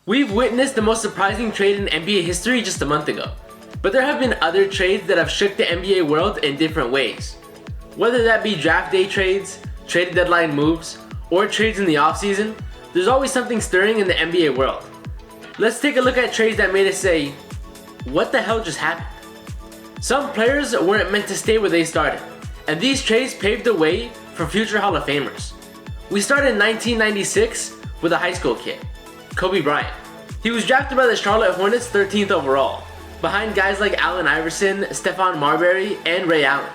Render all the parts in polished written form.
We've witnessed the most surprising trade in NBA history just a month ago, but there have been other trades that have shook the NBA world in different ways. Whether that be draft day trades, trade deadline moves, or trades in the offseason, there's always something stirring in the NBA world. Let's take a look at trades that made us say, what the hell just happened? Some players weren't meant to stay where they started, and these trades paved the way for future Hall of Famers. We started in 1996 with a high school kid, Kobe Bryant. He was drafted by the Charlotte Hornets 13th overall, behind guys like Allen Iverson, Stephon Marbury, and Ray Allen.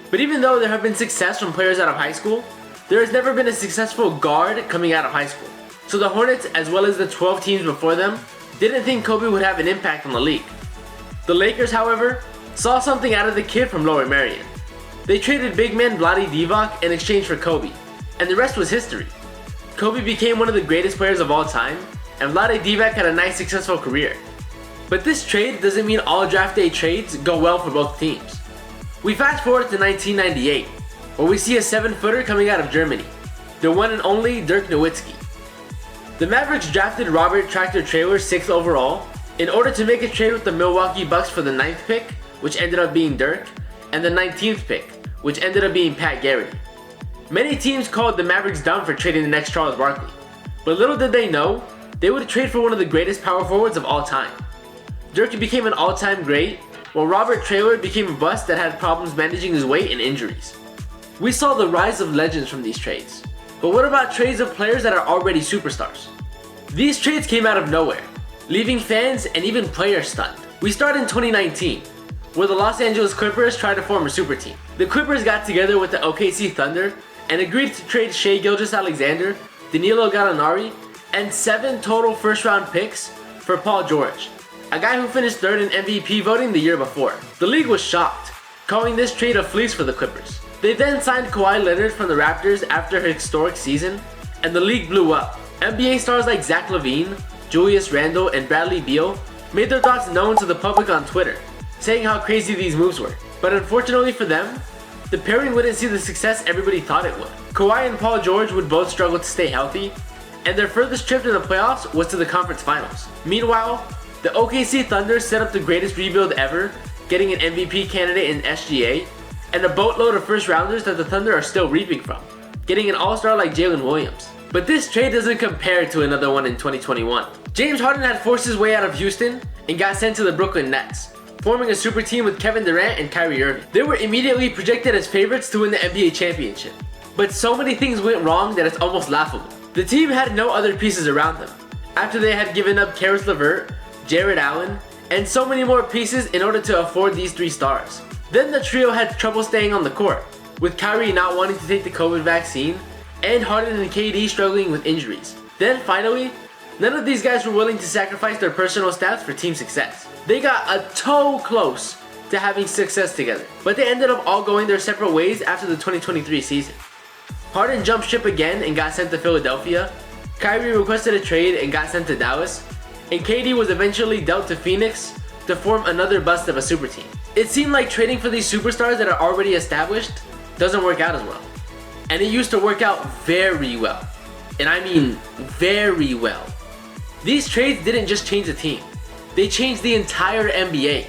But even though there have been success from players out of high school, there has never been a successful guard coming out of high school. So the Hornets, as well as the 12 teams before them, didn't think Kobe would have an impact on the league. The Lakers, however, saw something out of the kid from Lower Merion. They traded big man Vlade Divac in exchange for Kobe, and the rest was history. Kobe became one of the greatest players of all time, and Vlade Divac had a nice successful career. But this trade doesn't mean all draft day trades go well for both teams. We fast forward to 1998, where we see a 7-footer coming out of Germany, the one and only Dirk Nowitzki. The Mavericks drafted Robert Tractor Traylor 6th overall in order to make a trade with the Milwaukee Bucks for the 9th pick, which ended up being Dirk, and the 19th pick, which ended up being Pat Garrity. Many teams called the Mavericks dumb for trading the next Charles Barkley, but little did they know, they would trade for one of the greatest power forwards of all time. Dirk became an all-time great, while Robert Traylor became a bust that had problems managing his weight and injuries. We saw the rise of legends from these trades, but what about trades of players that are already superstars? These trades came out of nowhere, leaving fans and even players stunned. We start in 2019, where the Los Angeles Clippers tried to form a super team. The Clippers got together with the OKC Thunder and agreed to trade Shai Gilgeous-Alexander, Danilo Gallinari, and 7 total first-round picks for Paul George, a guy who finished 3rd in MVP voting the year before. The league was shocked, calling this trade a fleece for the Clippers. They then signed Kawhi Leonard from the Raptors after a historic season, and the league blew up. NBA stars like Zach LaVine, Julius Randle, and Bradley Beal made their thoughts known to the public on Twitter, saying how crazy these moves were. But unfortunately for them, the pairing wouldn't see the success everybody thought it would. Kawhi and Paul George would both struggle to stay healthy, and their furthest trip to the playoffs was to the conference finals. Meanwhile, the OKC Thunder set up the greatest rebuild ever, getting an MVP candidate in SGA, and a boatload of first rounders that the Thunder are still reaping from, getting an all-star like Jalen Williams. But this trade doesn't compare to another one in 2021. James Harden had forced his way out of Houston and got sent to the Brooklyn Nets, forming a super team with Kevin Durant and Kyrie Irving. They were immediately projected as favorites to win the NBA championship, but so many things went wrong that it's almost laughable. The team had no other pieces around them, after they had given up Karis LeVert, Jared Allen, and so many more pieces in order to afford these 3 stars. Then the trio had trouble staying on the court, with Kyrie not wanting to take the COVID vaccine, and Harden and KD struggling with injuries. Then finally, none of these guys were willing to sacrifice their personal stats for team success. They got a toe close to having success together, but they ended up all going their separate ways after the 2023 season. Harden jumped ship again and got sent to Philadelphia, Kyrie requested a trade and got sent to Dallas, and KD was eventually dealt to Phoenix to form another bust of a super team. It seemed like trading for these superstars that are already established doesn't work out as well. And it used to work out very well. And I mean very well. These trades didn't just change the team, they changed the entire NBA.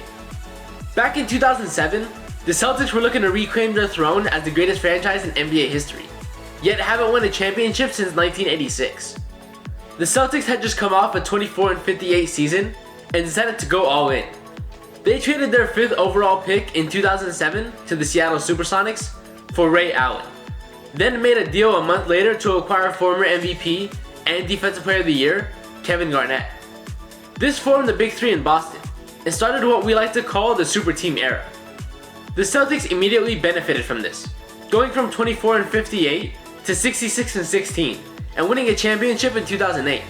Back in 2007, the Celtics were looking to reclaim their throne as the greatest franchise in NBA history, yet haven't won a championship since 1986. The Celtics had just come off a 24-58 season and decided to go all in. They traded their 5th overall pick in 2007 to the Seattle Supersonics for Ray Allen, then made a deal a month later to acquire former MVP and Defensive Player of the Year, Kevin Garnett. This formed the Big Three in Boston and started what we like to call the Super Team era. The Celtics immediately benefited from this, going from 24-58 to 66-16 and winning a championship in 2008.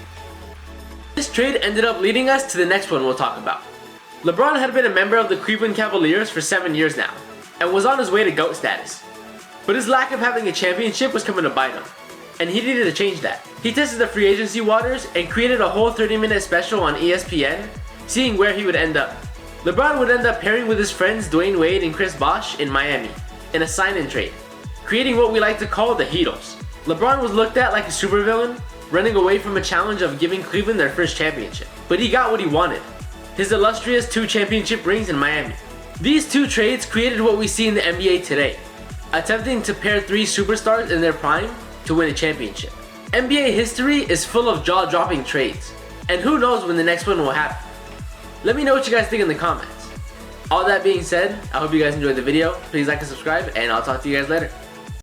This trade ended up leading us to the next one we'll talk about. LeBron had been a member of the Cleveland Cavaliers for 7 years now and was on his way to GOAT status. But his lack of having a championship was coming to bite him, and he needed to change that. He tested the free agency waters and created a whole 30-minute special on ESPN, seeing where he would end up. LeBron would end up pairing with his friends Dwayne Wade and Chris Bosh in Miami in a sign-and trade, creating what we like to call the Heatles. LeBron was looked at like a supervillain, running away from a challenge of giving Cleveland their first championship. But he got what he wanted, his illustrious 2 championship rings in Miami. These 2 trades created what we see in the NBA today, attempting to pair 3 superstars in their prime to win a championship. NBA history is full of jaw-dropping trades, and who knows when the next one will happen. Let me know what you guys think in the comments. All that being said, I hope you guys enjoyed the video. Please like and subscribe, and I'll talk to you guys later.